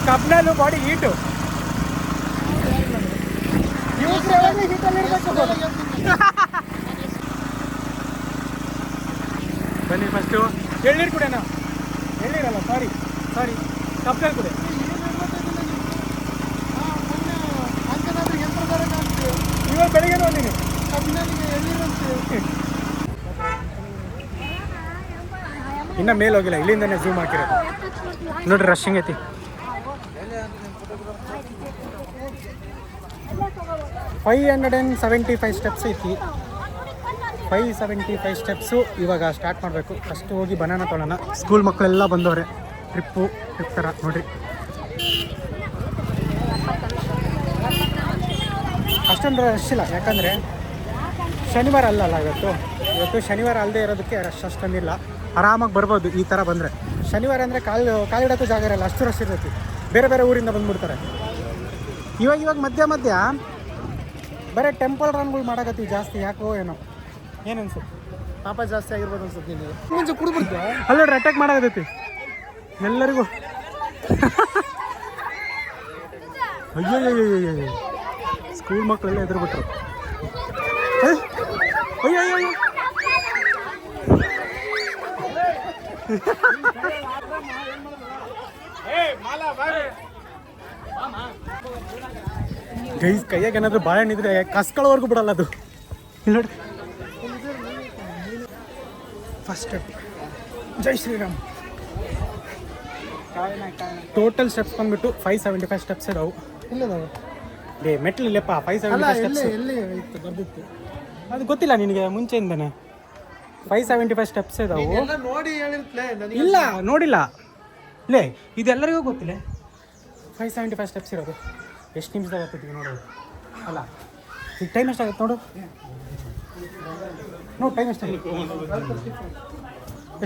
ಕಬ್ನಲ್ಲೂ body heat ಬನ್ನಿ first ಎಳ್ನೀರು ಕುಡಿಯೋಣ. ಎಳ್ನೀರಲ್ಲ, ಸಾರಿ ಕಬ್ನಲ್ಲಿ ಕುಡಿ. ಇವಾಗ ಬೆಳಿಗ್ಗೆ ನೋಡಿನಿ ಇನ್ನ ಮೇಲೆ ಹೋಗಿಲ್ಲ, ಇಲ್ಲಿಂದನೇ ಝೂಮ್ ಹಾಕಿರೋದು. ನೋಡ್ರಿ ರಶಿಂಗ್ ಐತಿ. $575 ಸ್ಟೆಪ್ಸ್ ಐತಿ. 575 ಸ್ಟೆಪ್ಸು. ಇವಾಗ ಸ್ಟಾರ್ಟ್ ಮಾಡಬೇಕು. ಫಸ್ಟ್ ಹೋಗಿ ಬನಾನ ತೊಗೊಳ್ಳೋಣ. ಸ್ಕೂಲ್ ಮಕ್ಕಳೆಲ್ಲ ಬಂದವ್ರೆ. ಟ್ರಿಪ್ ಥರ ನೋಡ್ರಿ. ಅಷ್ಟೊಂದು ರಶ್ ಇಲ್ಲ, ಯಾಕಂದರೆ ಶನಿವಾರ ಅಲ್ಲಲ್ಲ ಇವತ್ತು ಶನಿವಾರ ಅಲ್ಲದೆ ಇರೋದಕ್ಕೆ ರಶ್ ಅಷ್ಟೊಂದಿಲ್ಲ. ಆರಾಮಾಗಿ ಬರ್ಬೋದು ಈ ಥರ ಬಂದರೆ. ಶನಿವಾರ ಅಂದರೆ ಕಾಲಿಡೋಕ್ಕೂ ಜಾಗ ಇರಲ್ಲ, ಅಷ್ಟು ರಶ್ ಇರ್ತೈತಿ. ಬೇರೆ ಊರಿಂದ ಬಂದುಬಿಡ್ತಾರೆ. ಇವಾಗ ಮಧ್ಯ ಬರೀ ಟೆಂಪಲ್ ರನ್ಗಳು ಮಾಡಕತ್ತೀವಿ ಜಾಸ್ತಿ. ಯಾಕೋ ಏನೋ ಏನನ್ಸುತ್ತೆ, ಪಾಪ ಜಾಸ್ತಿ ಆಗಿರ್ಬೋದು ಅನ್ಸುತ್ತೆ ನಿಮಗೆ. ಮುಂಚೆ ಕುಡಿದ್ಬಿಡ್ತೆ ಅಲ್ಲೋಡ್ರಿ, ಅಟ್ಯಾಕ್ ಮಾಡಕತ್ತೈತಿ ಎಲ್ಲರಿಗೂ. ಅಯ್ಯೋ ಸ್ಕೂಲ್ ಮಕ್ಕಳೆಲ್ಲ ಎದುರುಬಿಟ್ರು. ಅಯ್ಯೋ ಗೈಸ್, ಕೈಯಾಗ ಏನಾದರೂ ಬಾಳೆಹಣ್ಣು ಇದ್ರೆ ಕಸ್ಕೊಳ್ಳೋವರೆಗೂ ಬಿಡಲ್ಲ ಅದು. ಇಲ್ಲಿ ನೋಡಿ, ಫಸ್ಟ್ ಸ್ಟೆಪ್ ಜೈ ಶ್ರೀರಾಮ್. ಟೋಟಲ್ ಸ್ಟೆಪ್ಸ್ ಬಂದ್ಬಿಟ್ಟು 575 ಸ್ಟೆಪ್ಸ್ ಇದಾವೆ. ಇಲ್ಲದಾವೆ ಮೆಟ್ಲು ಇಲ್ಲಪ್ಪ. 575 ಸ್ಟೆಪ್ಸ್ ಬರ್ದಿತ್ತು, ಅದು ಗೊತ್ತಿಲ್ಲ ನಿನಗೆ ಮುಂಚೆಯಿಂದನೇ. 575 ಸ್ಟೆಪ್ಸ್ ಇದಾವೆ. ಇಲ್ಲ ನೋಡಿಲ್ಲ ಇಲ್ಲೇ, ಇದೆಲ್ಲರಿಗೂ ಗೊತ್ತಿಲ್ಲ. 575 ಸ್ಟೆಪ್ಸ್ ಇರೋದು. ಎಷ್ಟು ನಿಮಿಷದಾಗ ಆಗ್ತೈತಿ ನೋಡೋದು ಅಲ್ಲ. ಈಗ ಟೈಮ್ ಎಷ್ಟಾಗುತ್ತೆ ನೋಡು. ಟೈಮ್ ಎಷ್ಟಾಗುತ್ತೆ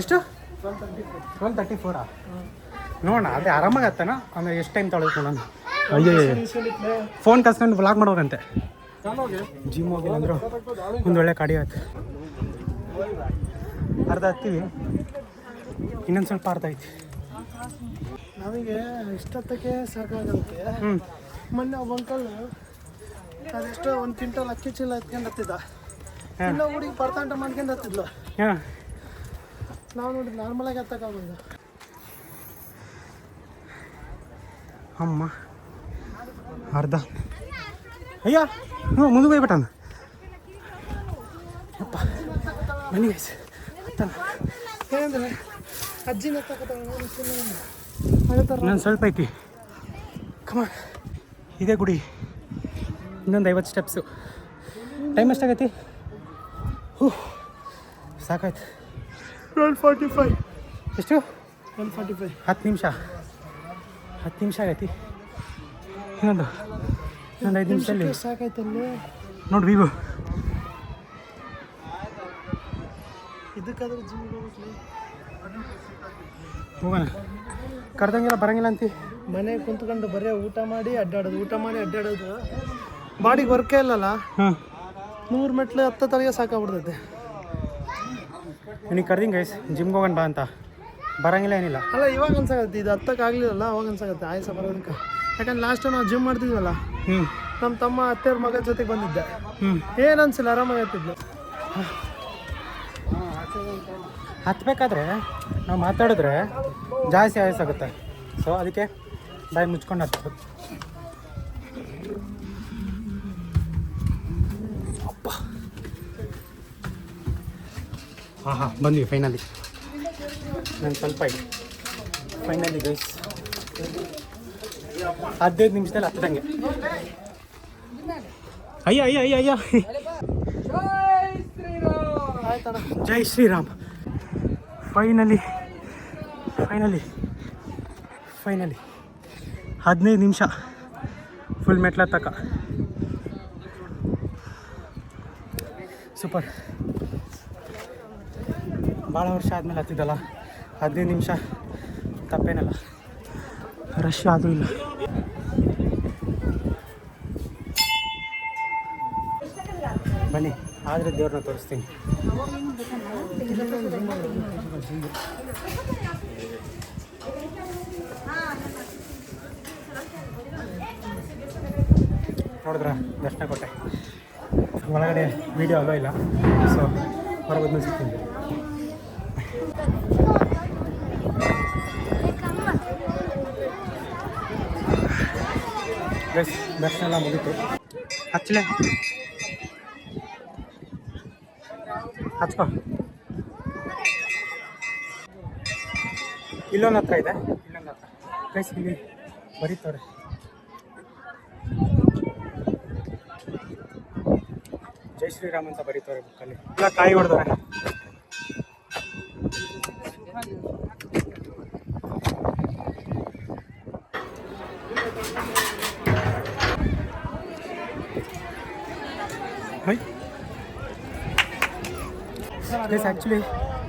ಎಷ್ಟು? 12:34. ನೋಡೋಣ, ಅದೇ ಆರಾಮಾಗಿ ಆಗ್ತಾನ. ಆಮೇಲೆ ಎಷ್ಟು ಟೈಮ್ ತೊಗೊಳಕ್ಕೆ ನೋಡೋಣ. ಅಯ್ಯೋ ಫೋನ್ ಕಸ್ಕೊಂಡು ವ್ಲಾಗ್ ಮಾಡೋರಂತೆ. ಜಿಮ್ ಹೋಗಿಲ್ಲ ಅಂದರು ಒಂದು ಒಳ್ಳೆ ಕಾರ್ಡಿಯೋ ಆಯ್ತು. ಅರ್ಧ ಹತ್ತೀವಿ, ಇನ್ನೊಂದು ಸ್ವಲ್ಪ ಅರ್ಧ ಐತಿ. ನಮಗೆ ಇಷ್ಟೊತ್ತಕ್ಕೆ ಸಾಕಾಗುತ್ತೆ. ಮೊನ್ನೆ ಒಬ್ಬ ಅಂಕಲ್ ಅದೆಷ್ಟೋ 1 ಕ್ವಿಂಟಲ್ ಅಕ್ಕಿ ಚೀಲ ಎತ್ಕೊಂಡು ಹತ್ತಿದ್ದ. ಇನ್ನೂ ಹುಡುಗಿ ಪರ್ತಾಂಟ ಮಾಡ್ಕೊಂಡು ಹತ್ತಿದ್ಲು. ನಾವು ನೋಡಿ ನಾರ್ಮಲಾಗಿ ಹತ್ತಕ್ಕಾಗೋದು. ಅಮ್ಮ ಅರ್ಧ. ಅಯ್ಯ ಮುಂದೆ ಹೋಗ್ಬಿಟ್ಟಾನ. ಅಪ್ಪ ಬನ್ನಿ ಗೈಸ್, ಏನಂದ್ರೆ ಅಜ್ಜಿನ ಇನ್ನೊಂದು ಸ್ವಲ್ಪ ಐತಿ. ಕಮ ಇದೇ ಗುಡಿ. ಇನ್ನೊಂದು 50 ಸ್ಟೆಪ್ಸು. ಟೈಮ್ ಎಷ್ಟಾಗೈತಿ? ಸಾಕಾಯ್ತು. 12:45. ಎಷ್ಟು? 12:45. 10 ನಿಮಿಷ ಆಗೈತಿ. ಇನ್ನೊಂದು 5 ನಿಮಿಷದಲ್ಲಿ ಸಾಕಾಯ್ತಲ್ಲಿ ನೋಡಿ ವೀವು. ಇದಕ್ಕಾದ್ರೆ ಜಿಮ್ಗೆ ಹೋಗೋಣ. ಕರ್ದಂಗೆಲ್ಲ ಬರಂಗಿಲ್ಲ ಅಂತಿ. ಮನೆಗೆ ಕುಂತ್ಕೊಂಡು ಬರೀ ಊಟ ಮಾಡಿ ಅಡ್ಡಾಡೋದು ಬಾಡಿಗೆ ವರ್ಕೇ ಇಲ್ಲಲ್ಲ. 100 ಮೆಟ್ಲು ಹತ್ತತ್ತರಿಗೆ ಸಾಕಾಗ್ಬಿಡ್ತೈತೆ. ನಿನಗೆ ಕರ್ದಿಂಗ್ ಗೈಸ್ ಜಿಮ್ಗೆ ಹೋಗೋಣ ಬಾ ಅಂತ. ಬರಂಗಿಲ್ಲ ಏನಿಲ್ಲ ಅಲ್ಲ, ಇವಾಗ ಅನ್ಸಾಗತ್ತೆ. ಇದು ಹತ್ತಕ್ಕಾಗಲಿಲ್ಲ, ಅವಾಗ ಅನ್ಸಾಗತ್ತೆ ಆಯಸ ಬರೋದಕ್ಕೆ. ಯಾಕಂದ್ರೆ ಲಾಸ್ಟ್ ನಾವು ಜಿಮ್ ಮಾಡ್ತಿದ್ವಲ್ಲ, ನಮ್ಮ ತಮ್ಮ ಅತ್ತೆಯವ್ರ ಮಗನ ಜೊತೆಗೆ ಬಂದಿದ್ದೆ. ಏನು ಅನ್ಸಿಲ್ಲ, ಆರಾಮಾಗಿ ಹತ್ತಿದ್ಲು. ಹತ್ಬೇಕಾದ್ರೆ ನಾವು ಮಾತಾಡಿದ್ರೆ ಜಾಸ್ತಿ ಆಯಸ್ಸಾಗುತ್ತೆ. ಸೊ ಅದಕ್ಕೆ ಬಾಯಿ ಮುಚ್ಕೊಂಡು ಹತ್ಬೇಕು. ಅಪ್ಪ ಹಾಂ ಬಂದ್ವಿ ಫೈನಲಿ. ನಾನು ಸ್ವಲ್ಪ ಇದೆ ಫೈನಲಿ ಗೈಸ್. 15 ನಿಮಿಷದಲ್ಲಿ ಹತ್ತದಂಗೆ. ಅಯ್ಯ ಜೈ ಶ್ರೀರಾಮ್. ಫೈನಲಿ 15 ನಿಮಿಷ ಫುಲ್ ಮೆಟ್ಲ ತಕ. ಸೂಪರ್. ಭಾಳ ವರ್ಷ ಆದಮೇಲೆ ಹತ್ತಿದ್ದಲ್ಲ, 15 ನಿಮಿಷ ತಪ್ಪೇನಲ್ಲ. ರಶ್ ಅದು ಇಲ್ಲ. ಬನ್ನಿ ಆದರೆ ದೇವ್ರನ್ನ ತೋರಿಸ್ತೀನಿ. ನೋಡಿದ್ರ ದರ್ಶನ ಕೊಟ್ಟೆ. ಒಳಗಡೆ ವೀಡಿಯೋ ಅಲ್ಲೋ ಇಲ್ಲ, ಸೊ ಹೊರಗೋದ್ಮೇಲೆ ಸಿಗ್ತೀನಿ. ಗೈಸ್ ದರ್ಶನ ಎಲ್ಲ ಮುಗೀತು. ಹಚ್ಚಲೇ ಹಚ್ಕೋ. ಇಲ್ಲೊಂದು ಹತ್ರ ಇದೆ, ಇಲ್ಲೊಂದು ಹತ್ರ ಗೈಸ್ ಇಲ್ಲಿ ಬರೀತವ್ರೆ. ಜೈ ಶ್ರೀರಾಮ್ ಅಂತ ಬರೀತವ್ರೆ ಬುಕ್ಕಲ್ಲಿ. ಎಲ್ಲ ಕಾಯಿ ಹೊಡೆದವ್ರೆ. ಗೈಸ್ ಆ್ಯಕ್ಚುಲಿ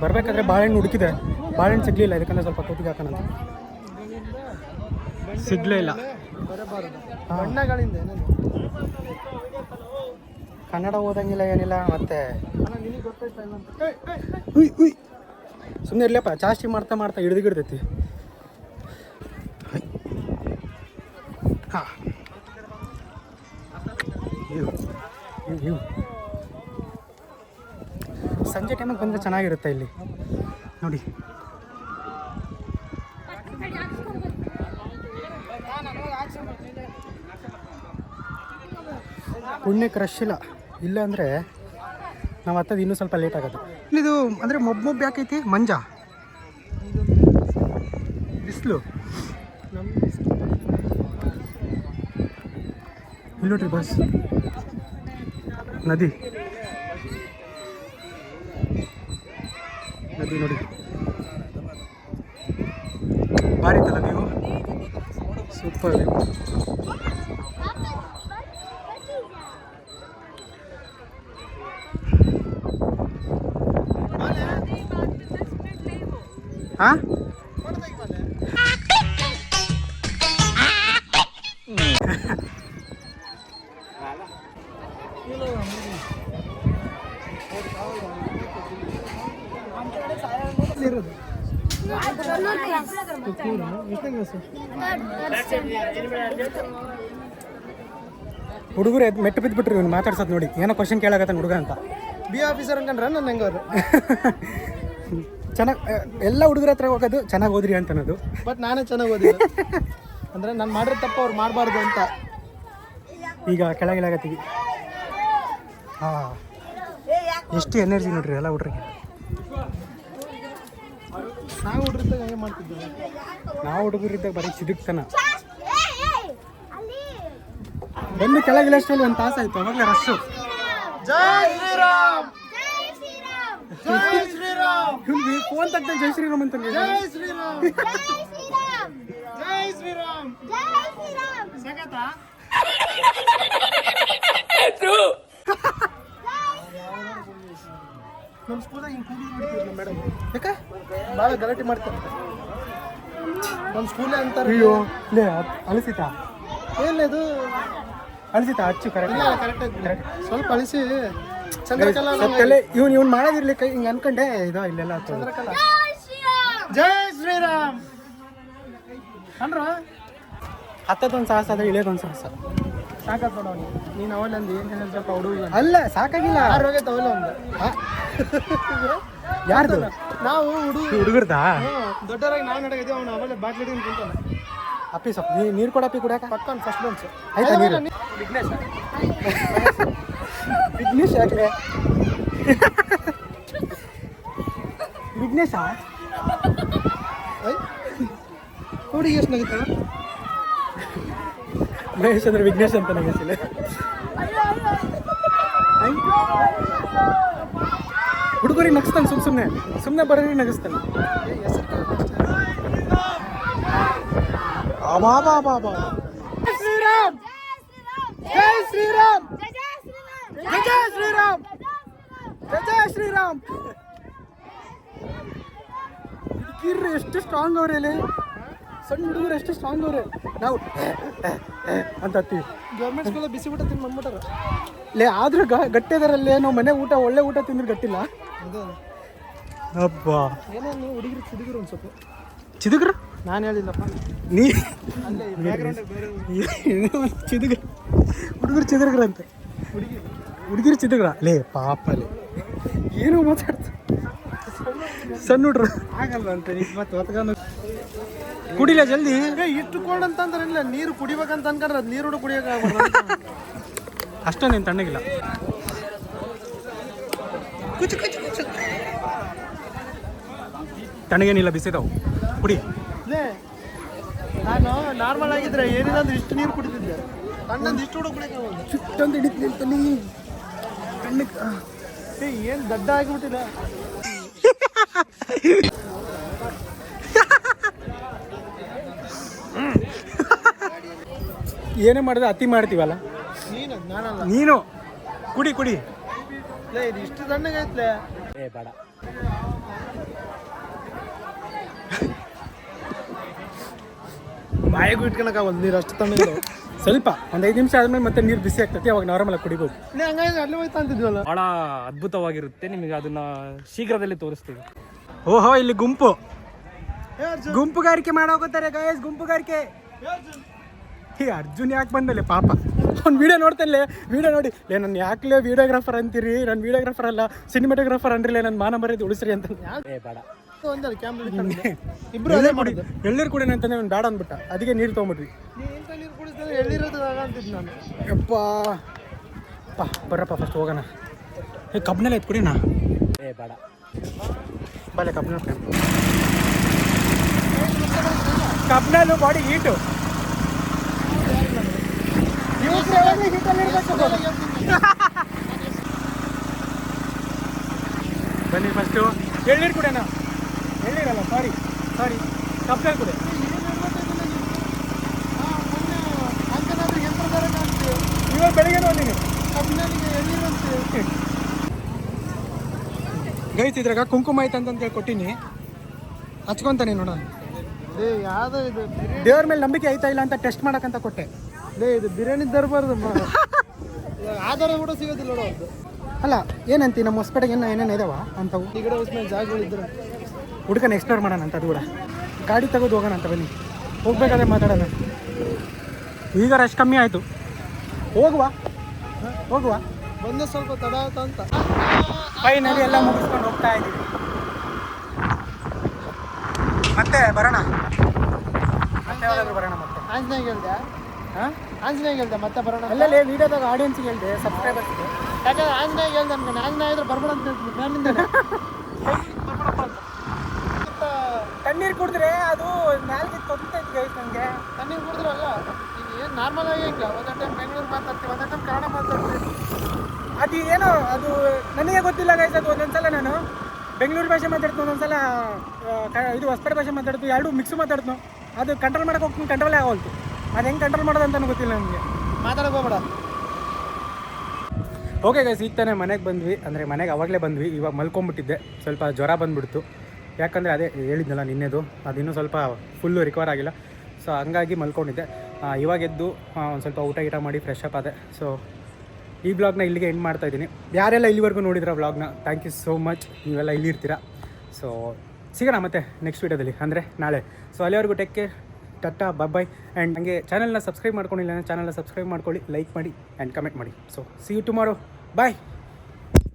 ಬರಬೇಕಾದ್ರೆ ಬಾಳೆಹಣ್ಣು ಹುಡುಕಿದೆ, ಬಾಳೆಹಣ್ಣು ಸಿಗಲಿಲ್ಲ. ಇದಕ್ಕಂದ್ರೆ ಸ್ವಲ್ಪ ಕೂತಿಗೆ ಹಾಕೋಣ ಅಂತ ಸಿಗಲೇ ಇಲ್ಲ. ಬಣ್ಣಗಳಿಂದ ಕನ್ನಡ ಓದಂಗಿಲ್ಲ ಏನಿಲ್ಲ. ಮತ್ತೆ ನಿನಗೆ ಗೊತ್ತಾಯ್ತಾ ಇಲ್ಲ ಅಂತ ಸುಮ್ಮನೆ ಇರ್ಲಪ್ಪ, ಜಾಸ್ತಿ ಮಾಡ್ತಾ ಮಾಡ್ತಾ ಹಿಡ್ದಿಗಿಡ್ತೈತಿ. ಹಾಂ ಸಂಜೆ ಟೈಮಿಗೆ ಬಂದರೆ ಚೆನ್ನಾಗಿರುತ್ತೆ ಇಲ್ಲಿ ನೋಡಿ. ಪುಣ್ಯಕ್ಕೆ ರಶ್ ಇಲ್ಲ. ಇಲ್ಲ ಅಂದರೆ ನಾವು ಹತ್ತದು ಇನ್ನೂ ಸ್ವಲ್ಪ ಲೇಟ್ ಆಗೋದು. ಇದು ಅಂದರೆ ಮೊಬ್ಬು ಯಾಕೈತಿ? ಮಂಜ ಬಿಸಿಲು. ಇಲ್ಲಿ ನೋಡ್ರಿ ಬಸ್, ನದಿ ನದಿ ನೋಡಿ, ಭಾರಿ ಇತ್ತಲ್ಲ ನೀವು, ಸೂಪರ್ ವ್ಯೂ. ಹಾಂ ಇರೋದು ಹುಡುಗರು ಮೆಟ್ಟು ಬಿದ್ದುಬಿಟ್ರಿ ಇವ್ನು ಮಾತಾಡ್ಸೋದು ನೋಡಿ. ಏನೋ ಕ್ವಶನ್ ಕೇಳಾಗತ್ತ ಹುಡುಗ ಅಂತ. ಬಿ ಆಫೀಸರ್ ಅನ್ಕೊಂಡ್ರೆ ನನ್ನ ಹೆಂಗವ್ರು ಚೆನ್ನಾಗಿ ಎಲ್ಲ ಹುಡುಗರ ಹತ್ರ ಹೋಗೋದು ಚೆನ್ನಾಗಿ ಓದ್ರಿ ಅಂತ ಅನ್ನೋದು. ಬಟ್ ನಾನೇ ಚೆನ್ನಾಗಿ ಓದಿಲ್ಲ ಅಂದರೆ ನಾನು ಮಾಡಿರೋ ತಪ್ಪು ಅವ್ರು ಮಾಡಬಾರ್ದು ಅಂತ. ಈಗ ಕೆಳಗಿಳಾಗತ್ತೀವಿ. ಹಾಂ ಎಷ್ಟು ಎನರ್ಜಿ ನೋಡ್ರಿ ಎಲ್ಲ ಹುಡ್ರಿಗೆ. ನಾವು ಹುಡುಗರಿದ್ದಾಗ ಹಂಗೆ ಮಾಡ್ತಿದ್ವಿ. ನಾವು ಹುಡುಗರಿದ್ದಾಗ ಬರೀ ಸಿಡುಕ್ತನ. ಬಂದು ಕೆಳಗಿಳಷ್ಟರಲ್ಲಿ ಒಂದು ತಾಸಾಯ್ತು, ಅವಾಗಲೇ ರಶ್ಶು. ಜೈ ಶ್ರೀರಾಮ್, ಜೈ ಶ್ರೀರಾಮ್, ಫೋನ್ ತಗ್ತ ಜೈ ಶ್ರೀರಾಮ್ ಅಂತ. ಜೈ ಶ್ರೀರಾಮ್, ಜೈ ಶ್ರೀರಾಮ್, ಸಗತಾ ನಮ್ಮ ಸ್ಕೂಲಾಗ ಹಿಂಗೆ ಕೂಡಿ ಮಾಡ್ತೀವಿ ನಮ್ಮ ಮೇಡಮ್. ಯಾಕೆ ಭಾಳ ಗಲಾಟೆ ಮಾಡ್ತಾರೆ ನಮ್ಮ ಸ್ಕೂಲೇ ಅಂತಾರೆ. ಅಯ್ಯೋ ಲೇ ಅಳಿಸಿತಾ? ಏನಿಲ್ಲ ಇದು ಅಳಿಸಿತಾ? ಹಚ್ಚು ಕರೆಕ್ಟ್ ಇಲ್ಲ ಕರೆಕ್ಟ್ ಸ್ವಲ್ಪ ಅಳಿಸಿ ಚಂದ್ರಕಲಾ ಇವ್ನು ಮಾಡೋದಿರ್ಲಿ ಕೈ ಹಿಂಗೆ ಅನ್ಕೊಂಡೆ. ಇದು ಇಲ್ಲೆಲ್ಲ ಚಂದ್ರಕಲಾ. ಜೈ ಶ್ರೀರಾಮ್ ಅಂದ್ರ ಹತ್ತದೊಂದು ಸಾಹಸ ಅದ, ಇಳಿಯೋದೊಂದು ಸಾಹಸ. ಸಾಕಾತ್ ನೋಡ ನೀನು ಅವಲ್ಲ ಅಂದು ಏನು ಸ್ವಲ್ಪ ಹುಡುಗ ಅಲ್ಲ ಸಾಕಾಗಿಲ್ಲ. ಆರೋಗ್ಯ ಅವಲ್ಲ ಒಂದು ಯಾರ್ದು? ನಾವು ಹುಡುಗರ್ದಾ? ದೊಡ್ಡವರಾಗಿ ನಾವು ನಡೆದಿದ್ದೀವಿ. ಅವನು ಅವಲ್ಲ ಬಾಟ್ಲಿ ಹಿಡಿದು ಕುಂತಾನೆ. ಅಪ್ಪಿ ಸ್ವಲ್ಪ ನೀರು ಕೊಡಪ್ಪಿ ಕುಡಿಯಾಕ. ಪಕ್ಕನ್ ಫಸ್ಟ್ ಬೆಂಚ್ ಆಯ್ತಾ ನೀರು? ವಿಘ್ನೇಶ್ ಯಾಕ್ರೆ? ವಿಘ್ನೇಶ ಹುಡುಗಿ ಎಷ್ಟು ನಗುತ್ತಾಳ? ಮಹೇಶ್ ಅಂದ್ರೆ ವಿಘ್ನೇಶ್ ಅಂತ ನಗಿಸಿಲ್ಲ. ಹುಡುಗರಿಗೆ ನಗಿಸ್ತಾನೆ ಸುಮ್ಮನೆ ಬರೋರಿಗೆ ನಗಿಸ್ತಾನೆ. ಅಬಾ ಶ್ರೀರಾಮ್, ಜೈ ಶ್ರೀರಾಮ್, ಜೈ ಶ್ರೀರಾಮ್, ಜೈ ಶ್ರೀರಾಮ್. ಕಿರ್ರಿ ಎಷ್ಟು ಸ್ಟ್ರಾಂಗ್ ಅವ್ರೆ ಇಲ್ಲಿ. ಸಣ್ಣ ಹುಡುಗರು ಎಷ್ಟು ಸ್ಟ್ರಾಂಗ್ ಅವ್ರೆ. ನಾವು ಅಂತ ಹತ್ತೀವಿ. ಗೌರ್ಮೆಂಟ್ ಸ್ಕೂಲ್ ಬಿಸಿ ಊಟ ತಿಂದು ಬಂದ್ಬಿಟ್ಟಾರ. ಲೇ ಆದ್ರೂ ಗಟ್ಟಿ ಅದಾರಲ್ಲಿ. ನಾವು ಮನೆ ಊಟ ಒಳ್ಳೆ ಊಟ ತಿಂದ್ರೆ ಗಟ್ಟಿಲ್ಲ. ಅದು ಅಬ್ಬಾ ಏನೇನು ಹುಡುಗರು ಚಿಡುಗರು ಒಂದು ಸ್ವಲ್ಪ ಚಿದುಗ್ರು. ನಾನು ಹೇಳಿಲ್ಲಪ್ಪ. ನೀ ಅಲ್ಲೇ ಬ್ಯಾಕ್ಗ್ರೌಂಡ್ ಬೇರೆ ಚಿದುಗ್ರು ಹುಡುಗರು ಚಿದ್ರಗ್ರಂತೆ ಹುಡುಗಿರು ಚಿದ್ರಗ್ರ ಲೇ ಪಾಪಲ್ಲಿ ಏನೋ ಮಾತಾಡ್ತ ಸಣ್ಣ ಹುಡ್ರು ಆಗಲ್ಲ ಅಂತ ಮತ್ತೆ ಹೊತ್ಕೊಂಡು ಕುಡಿಲ ಜಲ್ದಿ ಇಷ್ಟು ಕೋಲ್ಡ್ ಅಂತಂದ್ರೆ ಇಲ್ಲ ನೀರು ಕುಡಿಬೇಕಂತ ಅನ್ಕೊಂಡ್ರೆ ಅದು ನೀರು ಕುಡಿಯೋಕೆ ಅಷ್ಟೊಂದೇನು ತಣ್ಣಗಿಲ್ಲ ತಣ್ಣಗೇನಿಲ್ಲ ಬಿಸಿದವು ಕುಡಿ ನಾನು ನಾರ್ಮಲ್ ಆಗಿದ್ರೆ ಏನಿಲ್ಲ ಅಂದ್ರೆ ಇಷ್ಟು ನೀರು ಕುಡಿತಿದ್ದೆ ತಣ್ಣಂದು ಇಷ್ಟು ಕೂಡ ಕುಡಿಯೋಕೆ ಚುಟ್ಟಂತ ಹಿಡಿತೀನಿ ಏನು ದಡ್ಡ ಆಗಿಬಿಟ್ಟಿಲ್ಲ ಏನೇ ಮಾಡಿದ್ರೆ ಅತಿ ಮಾಡ್ತೀವಲ್ಲ ನಾನಲ್ಲ ನೀನು ಕುಡಿ ಕುಡಿ ಇದು ಇಷ್ಟು ತಣ್ಣಗೈತ್ಲೆ ಏ ಬೇಡ ಬಾಯಿಗೂ ಇಟ್ಕೊಳಕ್ಕಾಗಲ್ಲ ನೀರು ಅಷ್ಟು ತಣ್ಣಗೆ ಸ್ವಲ್ಪ ಒಂದು 5 ನಿಮಿಷ ಆದ್ಮೇಲೆ ಮತ್ತೆ ನೀರು ಬಿಸಿ ಆಗ್ತೈತಿ ಅವಾಗ ನಾರ್ಮಲ್ ಆಗಿ ಕುಡಿಬೋದು ಹಂಗಾಗಿ ಅಲ್ಲೇ ಹೋಯ್ತಾ ಅಂತಿದ್ವಲ್ಲ ಬಹಳ ಅದ್ಭುತವಾಗಿರುತ್ತೆ. ನಿಮಗೆ ಅದನ್ನ ಶೀಘ್ರದಲ್ಲಿ ತೋರಿಸ್ತೀವಿ. ಓಹೋ ಇಲ್ಲಿ ಗುಂಪುಗಾರಿಕೆ ಮಾಡೋಕೋತಾರೆ ಗಾಯಸ್ ಗುಂಪುಗಾರಿಕೆ ಈ ಅರ್ಜುನ್ ಯಾಕೆ ಬಂದಲ್ಲೇ ಪಾಪ ಅವ್ನು ವಿಡಿಯೋ ನೋಡ್ತಲ್ಲೇ ವಿಡಿಯೋ ನೋಡಿ ನನ್ನ ಯಾಕಲೇ ವಿಡಿಯೋಗ್ರಾಫರ್ ಅಂತೀರಿ ನಾನು ವಿಡಿಯೋಗ್ರಾಫರ್ ಅಲ್ಲ ಸಿನಿಮಾಟೋಗ್ರಾಫರ್ ಅಂದ್ರಿಲ್ಲ ನನ್ನ ಮಾನ ಮರ್ಯಾದೆ ಉಳಿಸ್ರಿ ಅಂತ ಬೇಡ ಒಂದಲ್ಲ ಕ್ಯಾಮ್ರಾ ಇಬ್ರು ಅದೇ ಮಾಡಿದ್ದು ಎಳ್ಳೀರು ಕುಡಿನ ಅಂತಂದ್ರೆ ಅವ್ನು ಬೇಡ ಅಂದ್ಬಿಟ್ಟ ಅದಕ್ಕೆ ನೀರು ತೊಗೊಂಬಿಟ್ವಿ ಇಂಥ ನೀರು ಕುಡಿಸಿದ್ರೆ ಎಳ್ಳಿರೋದು ಅಂತಿದ್ದು ನಾನು ಯಪ್ಪ ಬರ್ರಪ್ಪ ಫಸ್ಟ್ ಹೋಗೋಣ ಏ ಕಬ್ನೆಲ್ಲ ಎತ್ತು ಕುಡಿನಾ ಬೇಡ ಬಲೆ ಕಬ್ನಲ್ಲು ಬಾಡಿ ಹೀಟು ಬನ್ನಿ ಫಸ್ಟು ಎಳ್ಳೀರು ಕುಡಿಯೋಣ ಎಳ್ಳೀರಲ್ಲ ಸಾರಿ ಕಬ್ನಲ್ಲಿ ಕುಡಿ ಇವಾಗ ಬೆಳಿಗ್ಗೆ ನೋಡಿನಿ ಗೈಸ್ ಇದ್ರಾಗ ಕುಂಕುಮ ಐತೆ ಅಂತಂತೇಳಿ ಕೊಟ್ಟಿನಿ ಹಚ್ಕೊಂತಾನೆ ನೋಡೋಣ ಯಾವ್ದು ಇದು ದೇವ್ರ ಮೇಲೆ ನಂಬಿಕೆ ಐತಾ ಇಲ್ಲ ಅಂತ ಟೆಸ್ಟ್ ಮಾಡಕ್ಕಂತ ಕೊಟ್ಟೆ ಇದು ಬಿರಿಯಾನಿ ತರಬಾರ್ದು ಆಧಾರ ಕೂಡ ಸಿಗೋದಿಲ್ಲ ನೋಡೋ ಅದು ಅಲ್ಲ ಏನಂತಿ ನಮ್ಮ ಹೊಸಪೇಟೆಗೆ ಏನೇನು ಇದಾವ ಅಂತವು ಈ ಕಡೆ ಹೊಸ್ಮೇಲೆ ಜಾಗಗಳಿದ್ರೆ ಹುಡುಗನ ಎಕ್ಸ್ಪ್ಲೋರ್ ಮಾಡೋಣ ಅಂತ ಅದು ಕೂಡ ಗಾಡಿ ತೆಗೆದು ಹೋಗೋಣ ಅಂತ ಬನ್ನಿ ಹೋಗ್ಬೇಕಾದ್ರೆ ಮಾತಾಡೋಣ ಈಗ ರಶ್ ಕಮ್ಮಿ ಆಯಿತು ಹೋಗುವ ಬಂದು ಸ್ವಲ್ಪ ತಡ ಆಯ್ತು ಅಂತ ಫೈನಲಿ ಎಲ್ಲ ಮುಗಿಸ್ಕೊಂಡು ಹೋಗ್ತಾ ಇದ್ದೀವಿ ಮತ್ತೆ ಬರೋಣ ಮತ್ತೆ ಯಾವಾಗಾದ್ರೂ ಬರೋಣ ಮತ್ತೆ ಆಂಜನೇಯ ಹೇಳ್ದೆ ಹಾಂ ಆಂಜನೇಯ ಹೇಳ್ದೆ ಮತ್ತೆ ಬರೋಣ ಅಲ್ಲೇ ವಿಡಿಯೋದಾಗ ಆಡಿಯನ್ಸ್ಗೆ ಹೇಳಿದೆ ಸಬ್ಸ್ಕ್ರೈಬರ್ಸ್ಗೆ ಯಾಕಂದ್ರೆ ಆಂಜನೇಯ ಹೇಳ್ದೆ ಅನ್ಕೊಂಡು ಆಂಜನೇಯ ಇದ್ರೆ ಬರ್ಬೇಡ ಅಂತ ಹೇಳ್ತೀನಿ ನಾನಿಂದ ತಣ್ಣೀರು ಕುಡಿದ್ರೆ ಅದು ನಾಲ್ಗೆ ತೊಂತೈತಿ ಗೈಸ್ ನನಗೆ ತಣ್ಣೀರು ಕುಡಿದ್ರಲ್ಲ ಈಗ ಏನು ನಾರ್ಮಲ್ ಆಗಿ ಇಲ್ಲ ಒಂದೊಂದು ಟೈಮ್ ಬೆಂಗಳೂರು ಮಾತಾಡ್ತೀವಿ ಒಂದೊಂದು ಟೈಮ್ ಕನ್ನಡ ಮಾತಾಡ್ತೀವಿ ಅದು ಏನೋ ಅದು ನನಗೆ ಗೊತ್ತಿಲ್ಲ ಗೈಸ್ ಅದು ಒಂದೊಂದ್ಸಲ ನಾನು ಬೆಂಗಳೂರು ಭಾಷೆ ಮಾತಾಡ್ತು ಒಂದೊಂದ್ಸಲ ಇದು ಹೊಸಪೇಟೆ ಭಾಷೆ ಮಾತಾಡ್ತು ಎರಡು ಮಿಕ್ಸ್ ಮಾತಾಡ್ತು ಅದು ಕಂಟ್ರೋಲ್ ಮಾಡೋಕೆ ಹೋಗ್ತೀನಿ ಕಂಟ್ರೋಲೇ ಆಗೋಲ್ತು ಅದು ಹೆಂಗೆ ಕಂಟ್ರೋಲ್ ಮಾಡೋದು ಅಂತಲೂ ಗೊತ್ತಿಲ್ಲ ನನಗೆ ಮಾತಾಡೋಕೆ ಹೋಗ್ಬೇಡ ಓಕೆ ಗೈಸ್ ಈಗ ತಾನೇ ಮನೆಗೆ ಬಂದ್ವಿ ಅಂದರೆ ಮನೆಗೆ ಅವಾಗಲೇ ಬಂದ್ವಿ ಇವಾಗ ಮಲ್ಕೊಂಬಿಟ್ಟಿದ್ದೆ ಸ್ವಲ್ಪ ಜ್ವರ ಬಂದುಬಿಡ್ತು ಯಾಕಂದರೆ ಅದೇ ಹೇಳಿದ್ನಲ್ಲ ನಿನ್ನೆದು ಅದಿನ್ನೂ ಸ್ವಲ್ಪ ಫುಲ್ಲು ರಿಕವರ್ ಆಗಿಲ್ಲ ಸೊ ಹಂಗಾಗಿ ಮಲ್ಕೊಂಡಿದ್ದೆ ಇವಾಗ ಎದ್ದು ಒಂದು ಸ್ವಲ್ಪ ಊಟ ಮಾಡಿ ಫ್ರೆಶ್ ಅಪ್ ಆದೆ ಸೊ ಈ ಬ್ಲಾಗ್ನ ಇಲ್ಲಿಗೆ ಎಂಡ್ ಮಾಡ್ತಾಯಿದ್ದೀನಿ ಯಾರೆಲ್ಲ ಇಲ್ಲಿವರೆಗೂ ನೋಡಿದ್ರ ಬ್ಲಾಗ್ನ ಥ್ಯಾಂಕ್ ಯು ಸೋ ಮಚ್ ನೀವೆಲ್ಲ ಇಲ್ಲಿರ್ತೀರ ಸೊ ಸಿಗೋಣ ಮತ್ತೆ ನೆಕ್ಸ್ಟ್ ವೀಡಿಯೋದಲ್ಲಿ ಅಂದರೆ ನಾಳೆ ಸೊ ಅಲ್ಲಿವರೆಗೂ take care tata bye and ಹಂಗೆ ಚಾನಲ್ನ ಸಬ್ಸ್ಕ್ರೈಬ್ ಮಾಡ್ಕೊಂಡಿಲ್ಲ ಚಾನಲ್ನ ಸಬ್ಸ್ಕ್ರೈಬ್ ಮಾಡ್ಕೊಳ್ಳಿ ಲೈಕ್ ಮಾಡಿ ಆ್ಯಂಡ್ ಕಮೆಂಟ್ ಮಾಡಿ so see you tomorrow bye